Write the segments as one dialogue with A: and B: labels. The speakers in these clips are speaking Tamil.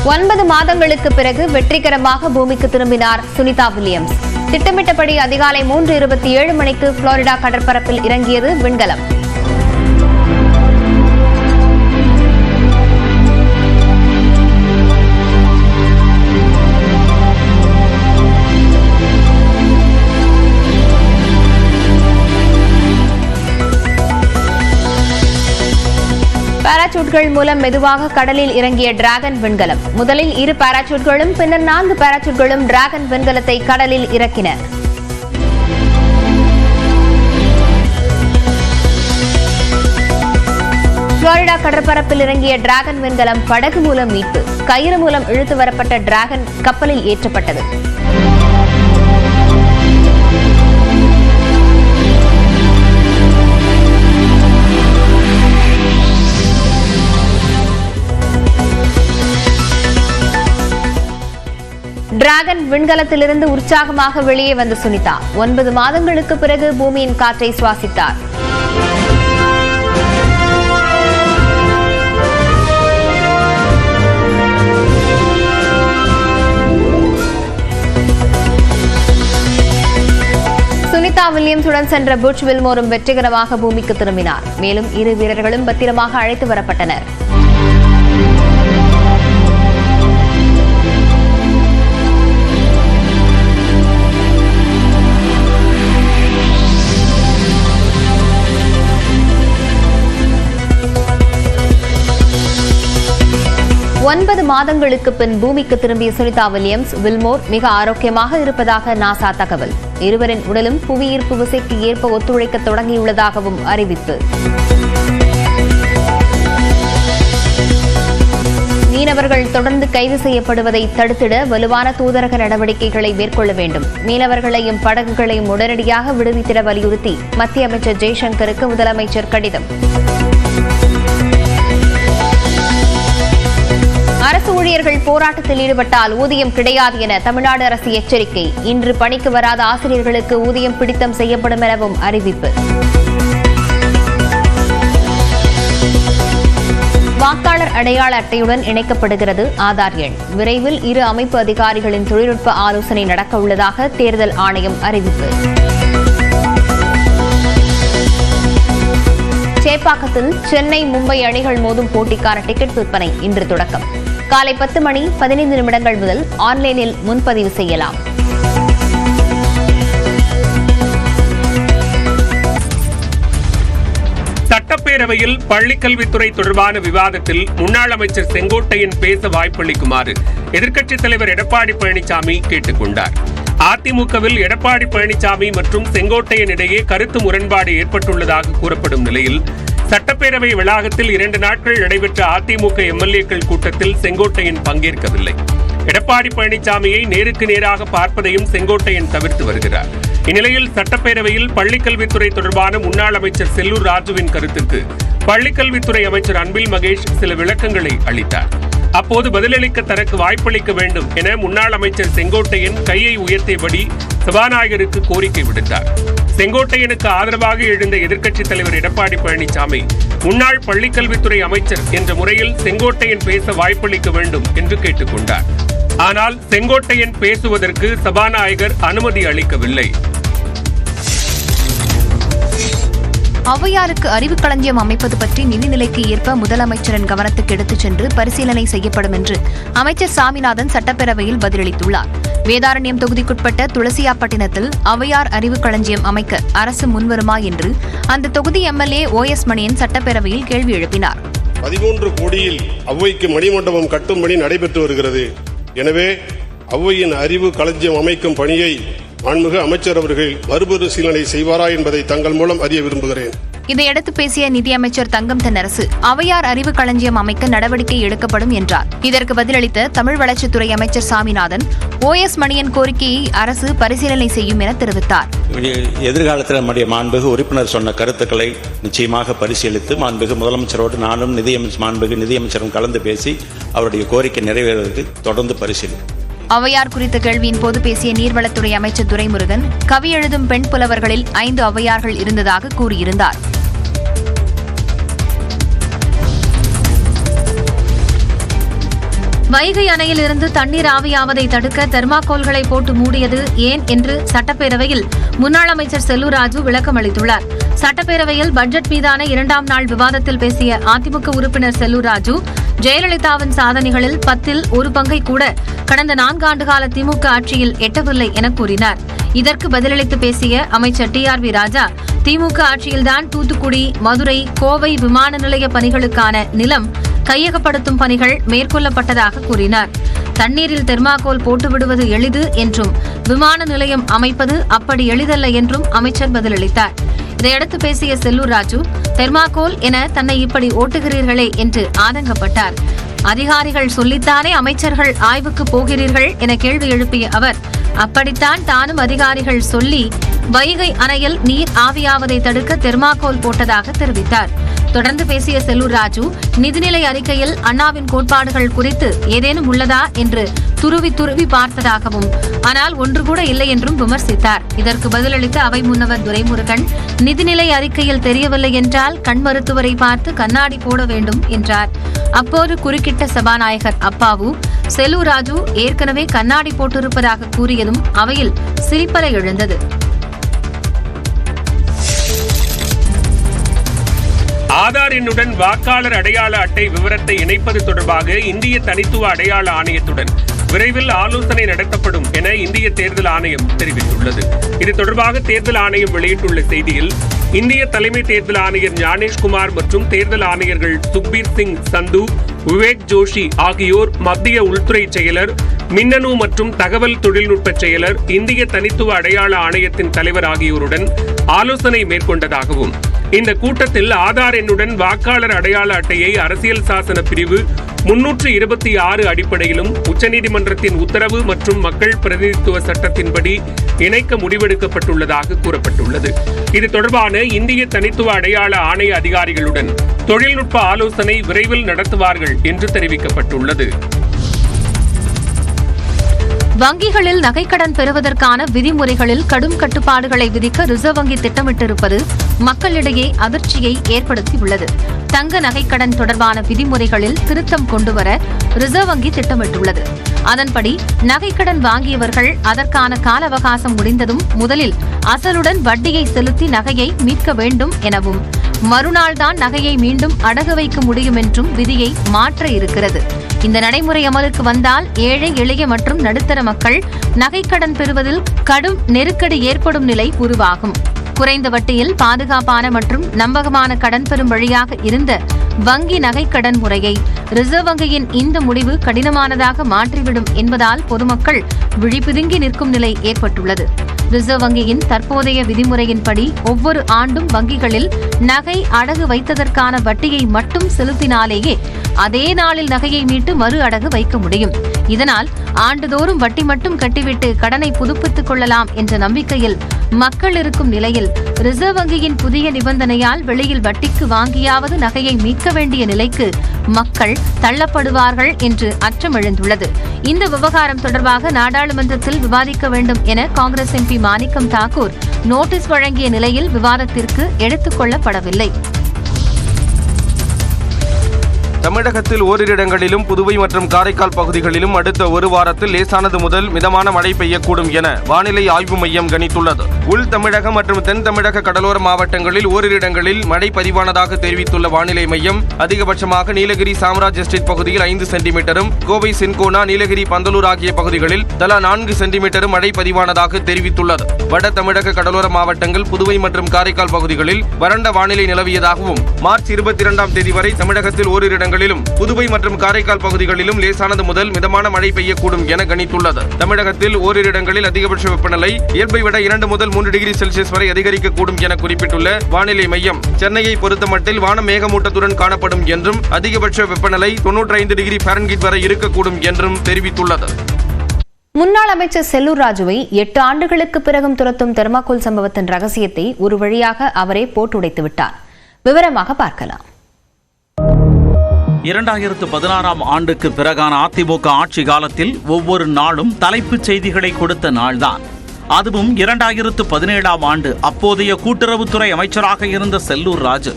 A: 9 மாதங்களுக்கு பிறகு வெற்றிகரமாக பூமிக்கு திரும்பினார் சுனிதா வில்லியம்ஸ். திட்டமிட்டபடி அதிகாலை 3:27 மணிக்கு புளோரிடா கடற்பரப்பில் இறங்கியது விண்கலம். பாராசூட்கள் மூலம் மெதுவாக கடலில் இறங்கிய டிராகன் விண்கலம். முதலில் 2 பாராசூட்களும் பின்னர் 4 பாராசூட்களும் டிராகன் விண்கலத்தை கடலில் இறக்கின. புளோரிடா கடற்பரப்பில் இறங்கிய டிராகன் விண்கலம் படகு மூலம் மீட்பு. கயிறு மூலம் இழுத்து வரப்பட்ட டிராகன் கப்பலில் ஏற்றப்பட்டது. டிராகன் விண்கலத்திலிருந்து உற்சாகமாக வெளியே வந்த சுனிதா 9 மாதங்களுக்கு பிறகு பூமியின் காற்றை சுவாசித்தார். சுனிதா வில்லியம்ஸுடன் சென்ற புட்ச் வில்மோரும் வெற்றிகரமாக பூமிக்கு திரும்பினார். மேலும் 2 வீரர்களும் பத்திரமாக அழைத்து வரப்பட்டனர். ஒன்பது மாதங்களுக்கு பின் பூமிக்கு திரும்பிய சுனிதா வில்லியம்ஸ் வில்மோர் மிக ஆரோக்கியமாக இருப்பதாக நாசா தகவல். இருவரின் உடலும் புவியீர்ப்பு விசைக்கு ஏற்ப ஒத்துழைக்க தொடங்கியுள்ளதாகவும் அறிவிப்பு. மீனவர்கள் தொடர்ந்து கைது செய்யப்படுவதை தடுத்திட வலுவான தூதரக நடவடிக்கைகளை மேற்கொள்ள வேண்டும். மீனவர்களையும் படகுகளையும் உடனடியாக விடுவித்திட வலியுறுத்தி மத்திய அமைச்சர் ஜெய்சங்கருக்கு முதலமைச்சர் கடிதம். அரசு ஊழியர்கள் போராட்டத்தில் ஈடுபட்டால் ஊதியம் கிடையாது என தமிழ்நாடு அரசு எச்சரிக்கை. இன்று பணிக்கு வராத ஆசிரியர்களுக்கு ஊதியம் பிடித்தம் செய்யப்படும் எனவும் அறிவிப்பு. வாக்காளர் அடையாள அட்டையுடன் இணைக்கப்படுகிறது ஆதார் எண். விரைவில் 2 அமைப்பு அதிகாரிகளின் தொழில்நுட்ப ஆலோசனை நடக்க உள்ளதாக தேர்தல் ஆணையம் அறிவிப்பு. சேப்பாக்கத்தில் சென்னை மும்பை அணிகள் மோதும் போட்டிக்கான டிக்கெட் விற்பனை இன்று தொடக்கம். காலை 10 மணி 15 நிமிடங்கள் முதல் ஆன்லைனில் முன்பதிவு செய்யலாம்.
B: சட்டப்பேரவையில் பள்ளிக்கல்வித்துறை தொடர்பான விவாதத்தில் முன்னாள் அமைச்சர் செங்கோட்டையன் பேச வாய்ப்பளிக்குமாறு எதிர்க்கட்சித் தலைவர் எடப்பாடி பழனிசாமி கேட்டுக் கொண்டார். அதிமுகவில் எடப்பாடி பழனிசாமி மற்றும் செங்கோட்டையன் இடையே கருத்து முரண்பாடு ஏற்பட்டுள்ளதாக கூறப்படும் நிலையில் சட்டப்பேரவை வளாகத்தில் 2 நாட்கள் நடைபெற்ற அதிமுக எம்எல்ஏக்கள் கூட்டத்தில் செங்கோட்டையன் பங்கேற்கவில்லை. எடப்பாடி பழனிசாமியை நேருக்கு நேராக பார்ப்பதையும் செங்கோட்டையன் தவிர்த்து வருகிறார். இந்நிலையில் சட்டப்பேரவையில் பள்ளிக்கல்வித்துறை தொடர்பான முன்னாள் அமைச்சர் செல்லூர் ராஜுவின் கருத்துக்கு பள்ளிக்கல்வித்துறை அமைச்சர் அன்பில் மகேஷ் சில விளக்கங்களை அளித்தார். அப்போது பதிலளிக்க தனக்கு வாய்ப்பளிக்க வேண்டும் என முன்னாள் அமைச்சர் செங்கோட்டையன் கையை உயர்த்தியபடி சபாநாயகருக்கு கோரிக்கை விடுத்தார். செங்கோட்டையனுக்கு ஆதரவாக எழுந்த எதிர்க்கட்சித் தலைவர் எடப்பாடி பழனிசாமி முன்னாள் பள்ளிக்கல்வித்துறை அமைச்சர் என்ற முறையில் செங்கோட்டையன் பேச வாய்ப்பளிக்க வேண்டும் என்று கேட்டுக் கொண்டார். ஆனால் செங்கோட்டையன் பேசுவதற்கு சபாநாயகர் அனுமதி அளிக்கவில்லை.
C: ஔவையாருக்கு அறிவுக் களஞ்சியம் அமைப்பது பற்றி நிதிநிலைக்கு ஏற்ப முதலமைச்சரின் கவனத்துக்கு எடுத்துச் சென்று பரிசீலனை செய்யப்படும் என்று அமைச்சர் சாமிநாதன் சட்டப்பேரவையில் பதிலளித்துள்ளார். வேதாரண்யம் தொகுதிக்குட்பட்ட துளசியாப்பட்டினத்தில் ஔவையார் அறிவுக் களஞ்சியம் அமைக்க அரசு முன்வருமா என்று அந்த தொகுதி எம்எல்ஏ OS மணியன் சட்டப்பேரவையில் கேள்வி எழுப்பினார்.
D: 13 கோடியில் ஔவைக்கு மணிமண்டபம் கட்டும் பணி நடைபெற்று வருகிறது. எனவே ஔவையின் அறிவு களஞ்சியம் அமைக்கும் பணியை மாண்புமிகு அமைச்சர் அவர்கள் மறுபரிசீலனை செய்வாரா என்பதை தங்கள் மூலம் அறிய விரும்புகிறேன்.
C: இதையடுத்து பேசிய நிதியமைச்சர் தங்கம் தென்னரசு ஔவையார் அறிவு களஞ்சியம் அமைக்க நடவடிக்கை எடுக்கப்படும் என்றார். இதற்கு பதிலளித்த தமிழ் வளர்ச்சித்துறை அமைச்சர் சாமிநாதன் OS மணியன் கோரிக்கையை அரசு பரிசீலனை செய்யும் என தெரிவித்தார்.
E: எதிர்காலத்தில் நம்முடைய மாண்புமிகு உறுப்பினர் சொன்ன கருத்துக்களை நிச்சயமாக பரிசீலித்து மாண்புமிகு முதலமைச்சரோடு நானும் மாண்புமிகு நிதியமைச்சரும் கலந்து பேசி அவருடைய கோரிக்கை நிறைவேறுவதற்கு தொடர்ந்து பரிசீலிப்போம்.
C: ஔவையார் குறித்த கேள்வியின் போது பேசிய நீர்வளத்துறை அமைச்சர் துரைமுருகன் கவி எழுதும் பெண் புலவர்களில் 5 ஔவையார்கள் இருந்ததாக கூறியிருந்தார். வைகை அணையில் இருந்து தண்ணீர் ஆவியாவதை தடுக்க தெர்மாக்கோல்களை போட்டு மூடியது ஏன் என்று சட்டப்பேரவையில் முன்னாள் அமைச்சர் செல்லூர் ராஜு விளக்கம் அளித்துள்ளார். சட்டப்பேரவையில் பட்ஜெட் மீதான 2ஆம் நாள் விவாதத்தில் பேசிய அதிமுக உறுப்பினர் செல்லூர் ராஜு, ஜெயலலிதாவின் சாதனைகளில் 10ல் ஒரு பங்கை கூட கடந்த 4 ஆண்டுகால திமுக ஆட்சியில் எட்டவில்லை என கூறினார். இதற்கு பதிலளித்து பேசிய அமைச்சர் TRV ராஜா, திமுக ஆட்சியில்தான் தூத்துக்குடி, மதுரை, கோவை விமான நிலைய பணிகளுக்கான நிலம் கையகப்படுத்தும் பணிகள் மேற்கொள்ளப்பட்டதாக கூறினார். தண்ணீரில் தெர்மாக்கோல் போட்டுவிடுவது எளிது என்றும் விமான நிலையம் அமைப்பது அப்படி எளிதல்ல என்றும் அமைச்சர் பதிலளித்தார். இதையடுத்து பேசிய செல்லூர் ராஜு, தெர்மாக்கோல் என தன்னை இப்படி ஓட்டுகிறீர்களே என்று ஆதங்கப்பட்டார். அதிகாரிகள் சொல்லித்தானே அமைச்சர்கள் ஆய்வுக்கு போகிறீர்கள் என கேள்வி எழுப்பிய அவர், அப்படித்தான் தானும் அதிகாரிகள் சொல்லி வைகை அணையில் நீர் ஆவியாவதை தடுக்க தெர்மாக்கோல் போட்டதாக தெரிவித்தார். தொடர்ந்து பேசிய செல்லூர் ராஜு, நிதிநிலை அறிக்கையில் அண்ணாவின் கோட்பாடுகள் குறித்து ஏதேனும் உள்ளதா என்று துருவி பார்த்ததாகவும், ஆனால் ஒன்று கூட இல்லை என்றும் விமர்சித்தார். இதற்கு பதிலளித்த அவை முன்னவர் துரைமுருகன், நிதிநிலை அறிக்கையில் தெரியவில்லை என்றால் கண் மருத்துவரை பார்த்து கண்ணாடி போட வேண்டும் என்றார். அப்போது குறுக்கிட்ட சபாநாயகர் அப்பாவு, செல்லூர் ராஜு ஏற்கனவே கண்ணாடி போட்டிருப்பதாக கூறியதும் அவையில் சிரிப்பலை எழுந்தது.
B: ஆதார் எண்ணுடன் வாக்காளர் அடையாள அட்டை விவரத்தை இணைப்பது தொடர்பாக இந்திய தனித்துவ அடையாள ஆணையத்துடன் விரைவில் ஆலோசனை நடத்தப்படும் என இந்திய தேர்தல் ஆணையம் தெரிவித்துள்ளது. இது தொடர்பாக தேர்தல் ஆணையம் வெளியிட்டுள்ள செய்தியில், இந்திய தலைமை தேர்தல் ஆணையர் ஞானேஷ்குமார் மற்றும் தேர்தல் ஆணையர்கள் சுக்பீர் சிங் சந்து, விவேக் ஜோஷி ஆகியோர் மத்திய உள்துறை செயலர், மின்னணு மற்றும் தகவல் தொழில்நுட்ப செயலர், இந்திய தனித்துவ அடையாள ஆணையத்தின் தலைவர் ஆகியோருடன் ஆலோசனை மேற்கொண்டதாகவும், இந்த கூட்டத்தில் ஆதார் எண்ணுடன் வாக்காளர் அடையாள அட்டையை அரசியல் சாசன பிரிவு 326 அடிப்படையிலும் உச்சநீதிமன்றத்தின் உத்தரவு மற்றும் மக்கள் பிரதிநிதித்துவ சட்டத்தின்படி இணைக்க முடிவெடுக்கப்பட்டுள்ளதாக கூறப்பட்டுள்ளது. இது தொடர்பான இந்திய தனித்துவ அடையாள ஆணைய அதிகாரிகளுடன் தொழில்நுட்ப ஆலோசனை விரைவில் நடத்துவார்கள் என்று தெரிவிக்கப்பட்டுள்ளது.
C: வங்கிகளில் நகைக்கடன் பெறுவதற்கான விதிமுறைகளில் கடும் கட்டுப்பாடுகளை விதிக்க ரிசர்வ் வங்கி திட்டமிட்டிருப்பது மக்களிடையே அதிர்ச்சியை ஏற்படுத்தியுள்ளது. தங்க நகைக்கடன் தொடர்பான விதிமுறைகளில் திருத்தம் கொண்டுவர ரிசர்வ் வங்கி திட்டமிட்டுள்ளது. அதன்படி நகைக்கடன் வாங்கியவர்கள் அதற்கான கால அவகாசம் முடிந்ததும் முதலில் அசலுடன் வட்டியை செலுத்தி நகையை மீட்க வேண்டும் எனவும், மறுநாள்தான் நகையை மீண்டும் அடகு வைக்க முடியும் என்றும் விதியை மாற்ற இருக்கிறது. இந்த நடைமுறை அமலுக்கு வந்தால் ஏழை, எளிய மற்றும் நடுத்தர மக்கள் நகைக்கடன் பெறுவதில் கடும் நெருக்கடி ஏற்படும் நிலை உருவாகும். குறைந்த வட்டியில் பாதுகாப்பான மற்றும் நம்பகமான கடன் பெறும் வழியாக இருந்த வங்கி நகைக்கடன் முறையை ரிசர்வ் வங்கியின் இந்த முடிவு கடினமானதாக மாற்றிவிடும் என்பதால் பொதுமக்கள் விழிபிதுங்கி நிற்கும் நிலை ஏற்பட்டுள்ளது. ரிசர்வ் வங்கியின் தற்போதைய விதிமுறையின்படி ஒவ்வொரு ஆண்டும் வங்கிகளில் நகை அடகு வைத்ததற்கான வட்டியை மட்டும் செலுத்தினாலேயே அதே நாளில் நகையை மீட்டு மறு அடகு வைக்க முடியும். இதனால் ஆண்டுதோறும் வட்டி மட்டும் கட்டிவிட்டு கடனை புதுப்பித்துக் கொள்ளலாம் என்ற நம்பிக்கையில் மக்கள் இருக்கும் நிலையில் ரிசர்வ் வங்கியின் புதிய நிபந்தனையால் வெளியில் வட்டிக்கு வாங்கியாவது நகையை மீட்க வேண்டிய நிலைக்கு மக்கள் தள்ளப்படுவார்கள் என்று அச்சம் எழுந்துள்ளது. இந்த விவகாரம் தொடர்பாக நாடாளுமன்றத்தில் விவாதிக்க வேண்டும் என காங்கிரஸ் MP மாணிக்கம் தாக்கூர் நோட்டீஸ் வழங்கிய நிலையில் விவாதத்திற்கு எடுத்துக் கொள்ளப்படவில்லை.
F: தமிழகத்தில் ஓரிரு இடங்களிலும் புதுவை மற்றும் காரைக்கால் பகுதிகளிலும் அடுத்த ஒரு வாரத்தில் லேசானது முதல் மிதமான மழை பெய்யக்கூடும் என வானிலை ஆய்வு மையம் கணித்துள்ளது. உள் தமிழகம் மற்றும் தென் தமிழக கடலோர மாவட்டங்களில் ஓரிரு இடங்களில் மழை பதிவானதாக தெரிவித்துள்ள வானிலை மையம், அதிகபட்சமாக நீலகிரி சாம்ராஜ் எஸ்டேட் பகுதியில் 5 சென்டிமீட்டரும், கோவை சின்கோனா, நீலகிரி பந்தலூர் ஆகிய பகுதிகளில் தலா 4 சென்டிமீட்டரும் மழை பதிவானதாக தெரிவித்துள்ளது. வட தமிழக கடலோர மாவட்டங்கள், புதுவை மற்றும் காரைக்கால் பகுதிகளில் வறண்ட வானிலை நிலவியதாகவும், மார்ச் 22ஆம் தேதி வரை தமிழகத்தில் ஓரிரு இடங்களிலும் புதுவை மற்றும் காரைக்கால் பகுதிகளிலும் லேசானது முதல் மிதமான மழை பெய்யக்கூடும் என கணித்துள்ளது. தமிழகத்தில் ஓரிரு இடங்களில் அதிகபட்ச வெப்பநிலை இயல்பை விட 2 முதல் 3 டிகிரி செல்சியஸ் வரை அதிகரிக்கக்கூடும் என குறிப்பிட்டுள்ள வானிலை மையம், சென்னையை பொறுத்தமட்டில் வானம் மேகமூட்டத்துடன் காணப்படும் என்றும், அதிகபட்ச வெப்பநிலை 95 டிகிரி ஃபாரன்ஹீட் வரை இருக்கக்கூடும் என்றும் தெரிவித்துள்ளது.
A: முன்னாள் அமைச்சர் செல்லூர் ராஜுவை 8 ஆண்டுகளுக்கு பிறகும் துரத்தும் தெர்மாக்கோல் சம்பவத்தின் ரகசியத்தை ஒரு வழியாக அவரே போட்டுடைத்து விட்டார். விவரமாக பார்க்கலாம்.
G: 2016ஆம் ஆண்டுக்கு பிறகான அதிமுக ஆட்சி காலத்தில் ஒவ்வொரு நாளும் தலைப்புச் செய்திகளை கொடுத்த நாள்தான். அதுவும் 2017ஆம் ஆண்டு அப்போதைய கூட்டுறவுத்துறை அமைச்சராக இருந்த செல்லூர் ராஜு,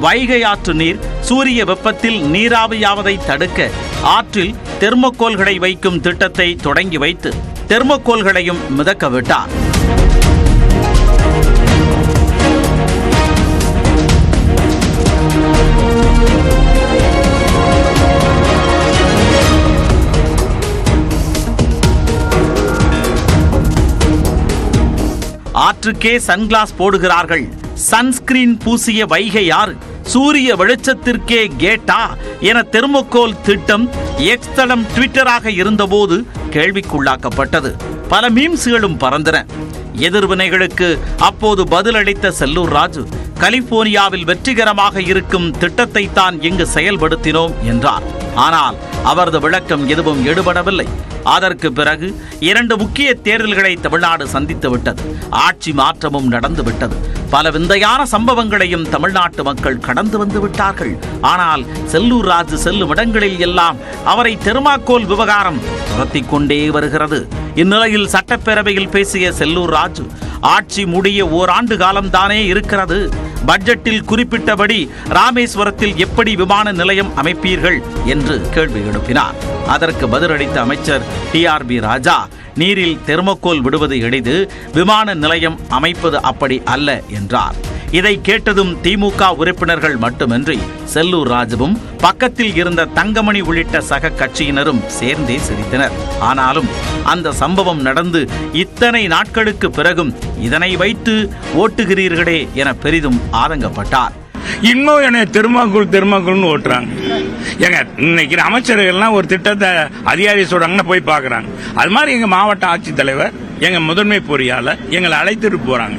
G: வைகை ஆற்று நீர் சூரிய வெப்பத்தில் நீராவியாவதை தடுக்க ஆற்றில் தெர்மோகோல்களை வைக்கும் திட்டத்தை தொடங்கி வைத்து தெர்மோகோல்களையும் மிதக்க விட்டார். ஆற்றுக்கே சன்கிளாஸ் போடுகிறார்கள், சன்ஸ்கிரீன் பூசிய வைகை யாறு, சூரிய வெளிச்சத்திற்கே கேட்டா என தெர்மோகோல் திட்டம் எக்ஸ் தளம் ட்விட்டராக இருந்தபோது கேள்விக்குள்ளாக்கப்பட்டது. பல மீம்ஸ்களும் பறந்தன. எதிர்வினைகளுக்கு அப்போது பதிலளித்த செல்லூர் ராஜு, கலிபோர்னியாவில் வெற்றிகரமாக இருக்கும் திட்டத்தை தான் இங்கு செயல்படுத்தினோம் என்றார். ஆனால் அவரது விளக்கம் எதுவும் எடுபடவில்லை. அதற்கு பிறகு 2 முக்கிய தேர்தல்களை தமிழ்நாடு சந்தித்து விட்டது. ஆட்சி மாற்றமும் நடந்து விட்டது. பல விந்தையான சம்பவங்களையும் தமிழ்நாட்டு மக்கள் கடந்து வந்து விட்டார்கள். ஆனால் செல்லூர் ராஜு செல்லும் இடங்களில் எல்லாம் அவரை தெர்மாக்கோல் விவகாரம் துரத்திக் கொண்டே வருகிறது. இந்நிலையில் சட்டப்பேரவையில் பேசிய செல்லூர் ராஜு, ஆட்சி முடிய ஓராண்டு காலம்தானே இருக்கிறது, பட்ஜெட்டில் குறிப்பிட்டபடி ராமேஸ்வரத்தில் எப்படி விமான நிலையம் அமைப்பீர்கள் என்று கேள்வி எழுப்பினார். அதற்கு பதிலளித்த அமைச்சர் TRB ராஜா, நீரில் தெர்மோகோல் விடுவது எளிது, விமான நிலையம் அமைப்பது அப்படி அல்ல என்றார். இதை கேட்டதும் திமுக உறுப்பினர்கள் மட்டுமின்றி செல்லூர் ராஜுவும் பக்கத்தில் இருந்த தங்கமணி உள்ளிட்ட சக கட்சியினரும் சேர்ந்தே சிரித்தனர். ஆனாலும் அந்த சம்பவம் நடந்து இத்தனை நாட்களுக்கு பிறகும் இதனை வைத்து ஓட்டுகிறீர்களே என பெரிதும் ஆதங்கப்பட்டார்.
H: இன்னும் என்ன தெர்மாக்கோல்னு ஓட்டுறாங்க. எங்க இன்னைக்கு அமைச்சர்கள்லாம் ஒரு திட்டத்தை அதிகாரி சொல்றாங்கன்னா போய் பார்க்கறாங்க. அது மாதிரி எங்க மாவட்ட ஆட்சித்தலைவர், எங்க முதன்மை பொறியாளர் எங்களை அழைத்துட்டு போறாங்க.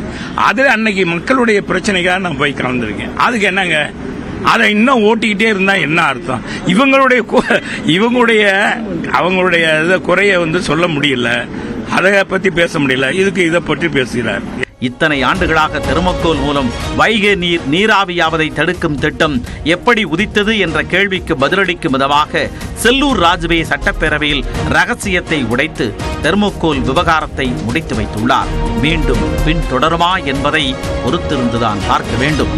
H: அது அன்னைக்கு மக்களுடைய பிரச்சனைக்காக நான் போய் கலந்துருக்கேன். அதுக்கு என்னங்க, அதை இன்னும் ஓட்டிக்கிட்டே இருந்தா என்ன அர்த்தம்? அவங்களுடைய குறைய சொல்ல முடியல, அதை பத்தி பேச முடியல, இதுக்கு இதை பற்றி பேசுகிறார்.
G: இத்தனை ஆண்டுகளாக தெர்மோகோல் மூலம் வைகை நீர் நீராவியாவதை தடுக்கும் திட்டம் எப்படி உதித்தது என்ற கேள்விக்கு பதிலளிக்கும் விதமாக செல்லூர் ராஜுவே சட்டப்பேரவையில் ரகசியத்தை உடைத்து தெர்மோகோல் விவகாரத்தை முடித்து வைத்துள்ளார். மீண்டும் பின்தொடருமா என்பதை பொறுத்திருந்துதான் பார்க்க வேண்டும்.